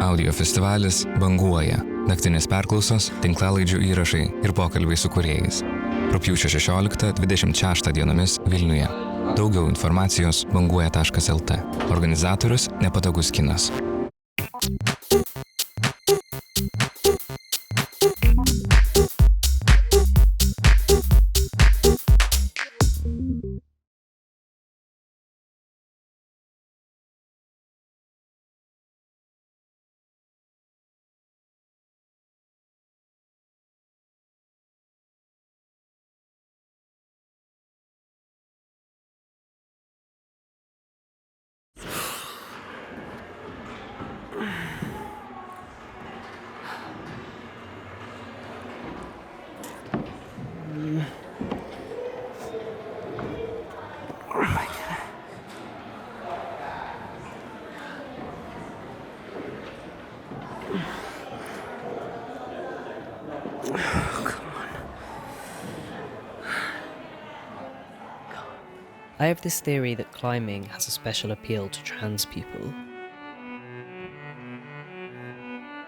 Audiofestivalis Banguoja. Naktinės perklausos, tinklalaidžių įrašai ir pokalbiai su kūrėjais. Rugpjūčio 16-26 dienomis Vilniuje. Daugiau informacijos banguoja.lt. Organizatorius Nepatogus kinas. I have this theory that climbing has a special appeal to trans people.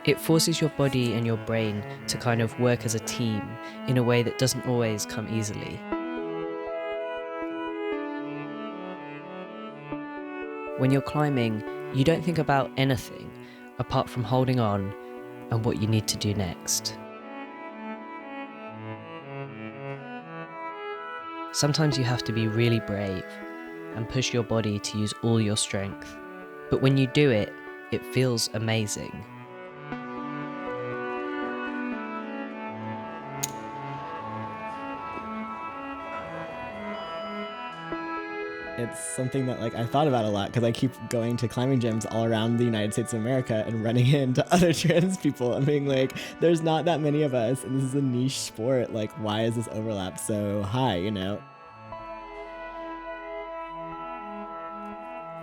It forces your body and your brain to kind of work as a team in a way that doesn't always come easily. When you're climbing, you don't think about anything apart from holding on and what you need to do next. Sometimes you have to be really brave and push your body to use all your strength. But when you do it, it feels amazing. It's something that I thought about a lot because I keep going to climbing gyms all around the United States of America and running into other trans people and being like, there's not that many of us and this is a niche sport. Why is this overlap so high, you know?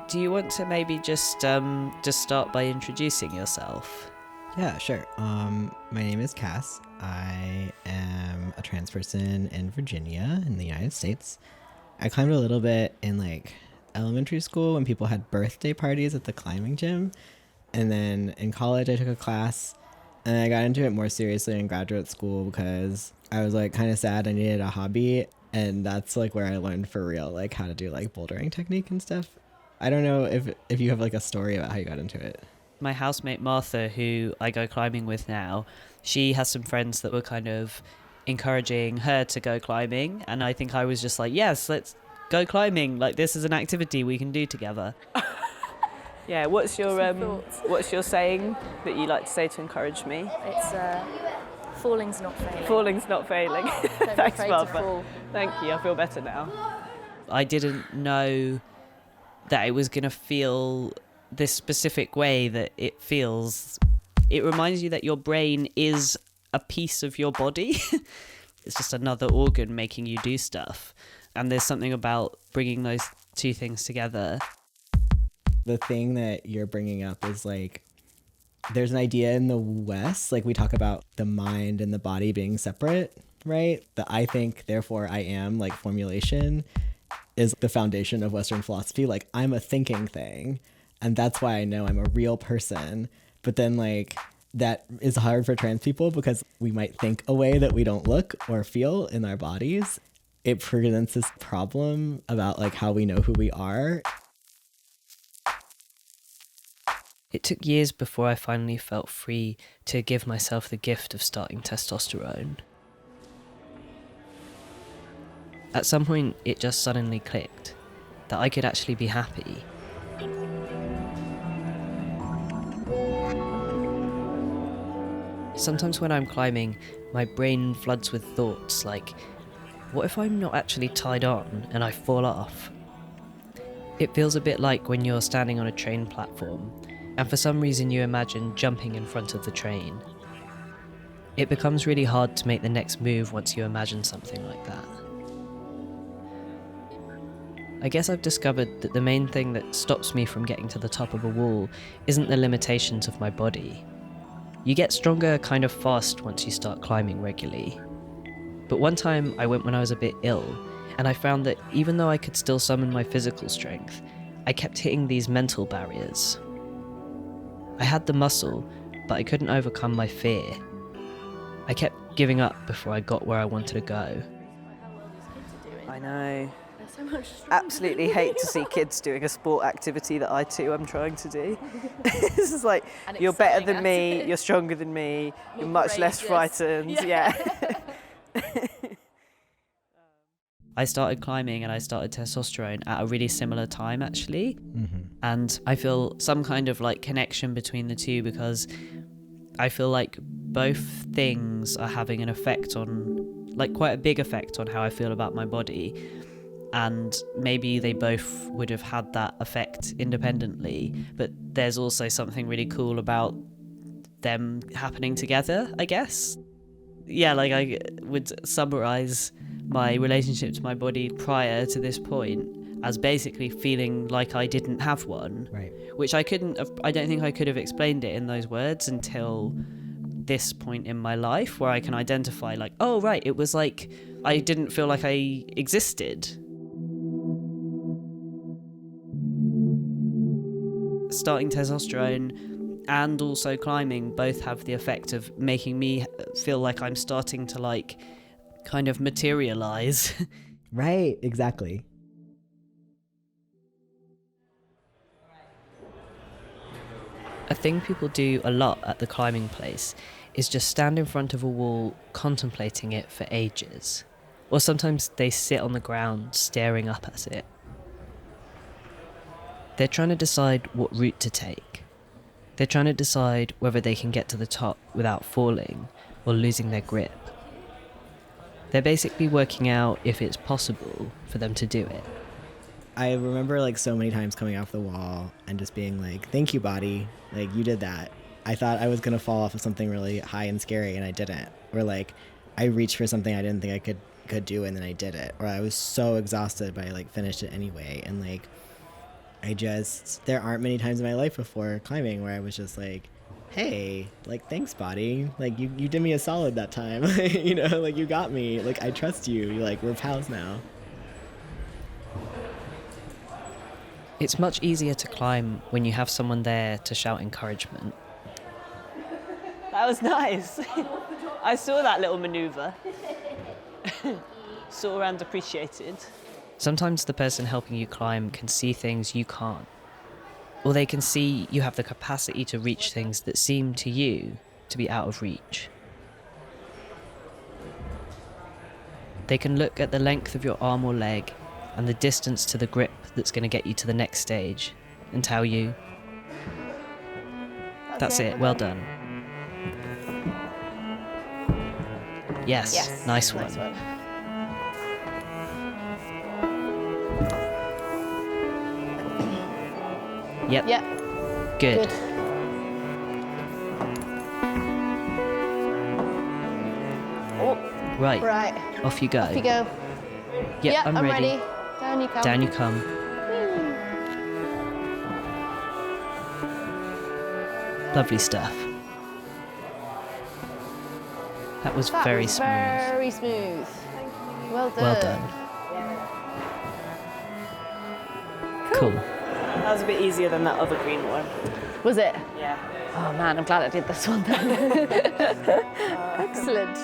Do you want to maybe just start by introducing yourself? Yeah, sure. My name is Cass. I am a trans person in Virginia in the United States. I climbed a little bit in elementary school when people had birthday parties at the climbing gym. And then in college, I took a class and I got into it more seriously in graduate school because I was kind of sad I needed a hobby. And that's where I learned for real, how to do bouldering technique and stuff. I don't know if you have a story about how you got into it. My housemate Martha, who I go climbing with now, she has some friends that were kind of encouraging her to go climbing, and I think I was just yes, let's go climbing, this is an activity we can do together. Yeah, what's your saying that you like to say to encourage me? It's falling's not failing. Falling's not failing. Thanks, Martha. Thank you, I feel better now. I didn't know that it was going to feel this specific way that it feels. It reminds you that your brain is a piece of your body. It's just another organ making you do stuff. And there's something about bringing those two things together. The thing that you're bringing up is there's an idea in the West, we talk about the mind and the body being separate, right? The I think, therefore I am, formulation is the foundation of Western philosophy. I'm a thinking thing, and that's why I know I'm a real person. But then that is hard for trans people because we might think a way that we don't look or feel in our bodies. It presents this problem about how we know who we are. It took years before I finally felt free to give myself the gift of starting testosterone. At some point, it just suddenly clicked that I could actually be happy. Sometimes when I'm climbing, my brain floods with thoughts what if I'm not actually tied on and I fall off? It feels a bit like when you're standing on a train platform and for some reason you imagine jumping in front of the train. It becomes really hard to make the next move once you imagine something like that. I guess I've discovered that the main thing that stops me from getting to the top of a wall isn't the limitations of my body. You get stronger kind of fast once you start climbing regularly. But one time I went when I was a bit ill, and I found that even though I could still summon my physical strength, I kept hitting these mental barriers. I had the muscle, but I couldn't overcome my fear. I kept giving up before I got where I wanted to go. I know. Absolutely hate to see kids doing a sport activity that I too am trying to do. This is like, you're better than me, you're stronger than me, you're much less frightened. Yeah. I started climbing and I started testosterone at a really similar time, actually. And I feel some kind of like connection between the two, because I feel like both things are having an effect on, like quite a big effect on how I feel about my body. And maybe they both would have had that effect independently, but there's also something really cool about them happening together, I guess. Yeah, like I would summarize my relationship to my body prior to this point as basically feeling like I didn't have one, Right. which I don't think I could have explained it in those words until this point in my life, where I can identify like, oh right, it was like I didn't feel like I existed. Starting testosterone and also climbing both have the effect of making me feel like I'm starting to like kind of materialize. Right, exactly. A thing people do a lot at the climbing place is just stand in front of a wall contemplating it for ages. Or sometimes they sit on the ground staring up at it. They're trying to decide what route to take. They're trying to decide whether they can get to the top without falling or losing their grip. They're basically working out if it's possible for them to do it. I remember like so many times coming off the wall and just being like, thank you, body. Like, you did that. I thought I was going to fall off of something really high and scary and I didn't. Or like, I reached for something I didn't think I could do and then I did it. Or I was so exhausted but I like finished it anyway. And like, there aren't many times in my life before climbing where I was just like, hey, like, thanks, body. Like, you did me a solid that time. You know, like, you got me. Like, I trust you. You're like, we're pals now. It's much easier to climb when you have someone there to shout encouragement. That was nice. I saw that little manoeuvre. Saw and appreciated. Sometimes the person helping you climb can see things you can't. Or they can see you have the capacity to reach things that seem to you to be out of reach. They can look at the length of your arm or leg and the distance to the grip that's going to get you to the next stage and tell you, that's it, well done. Yes, nice one. Yep. Good. Right. Off you go. Off you go. Yep, I'm ready. Down you come. Down you come. Lovely stuff. That was very smooth. Very smooth. Well done. Well done. Cool. That was a bit easier than that other green one. Was it? Yeah. Oh man, I'm glad I did this one then. Excellent.